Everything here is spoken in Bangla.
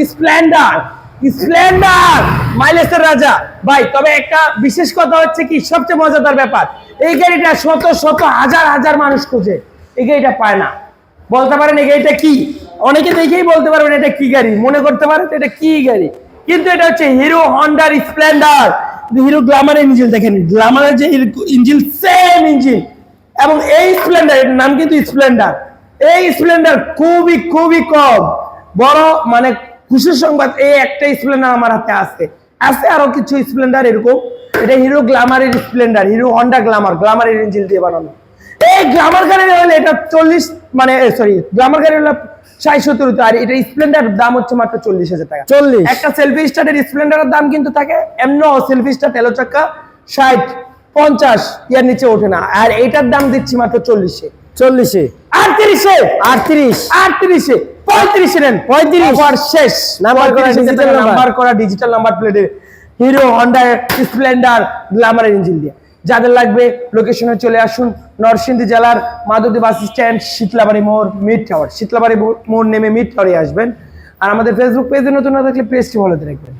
স্প্লেন্ডার, স্প্লেন্ডার মাইলেজের রাজা ভাই। তবে একটা বিশেষ কথা হচ্ছে কি, সবচেয়ে মজাদার ব্যাপার, এই গাড়িটা শত শত হাজার হাজার মানুষ খোঁজে, এই গাড়িটা পায় না। বলতে পারেন এই গাড়িটা কি, অনেকে দেখেই বলতে পারবেন এটা কি গাড়ি, মনে করতে পারেন এটা কি গাড়ি, কিন্তু এটা হচ্ছে হিরো হন্ডার স্প্লেন্ডার। হিরো গ্ল্যামার ইঞ্জিন, দেখেন গ্ল্যামারের যে ইঞ্জিন সেম ইঞ্জিন, এবং এই স্প্লেন্ডার, এর নাম কিন্তু স্প্লেন্ডার। এই স্প্লেন্ডার খুবই খুবই কম, বড় মানে খুশির সংবাদ, এই একটা স্প্লেন্ডার আমার হাতে আছে আরো কিছু স্প্লেন্ডার এরকম। এটা হিরো গ্ল্যামারের স্প্লেন্ডার, হিরো হন্ডা গ্ল্যামারের ইঞ্জিন দিয়ে বানানো। এই গ্ল্যামার গাড়ি হলে এটা 40 মানে সরি গ্ল্যামার গাড়ি হলো 60-70, আর এটা স্প্লেন্ডার দাম হচ্ছে মাত্র 40,000 টাকা। 40 একটা সেলফি স্টার্টের স্প্লেন্ডারের দাম কিন্তু থাকে এমনও সেলফি স্টার তেলো চাকা 60-50 এর নিচে ওঠে না, আর এটার দাম দিচ্ছি মাত্র 40-এ, 40-এ, 38-এ, 38, 38-এ, 35-এ নেন, 35 অফার শেষ। নাম্বার করা ডিজিটাল নাম্বার করা ডিজিটাল নাম্বার প্লেটে হিরো হন্ডা স্প্লেন্ডার গ্ল্যামারের ইঞ্জিন দিয়ে। যাদের লাগবে লোকেশনে চলে আসুন, নরসিংদী জেলার মাধবদী বাস স্ট্যান্ড, শীতলাবাড়ি মোড়, মিড টাওয়ার, শীতলাবাড়ি মোড় নেমে মিড টাওয়ারে আসবেন। আর আমাদের ফেসবুক পেজে নতুন না থাকলে পেজটি ফলোতে রাখবেন।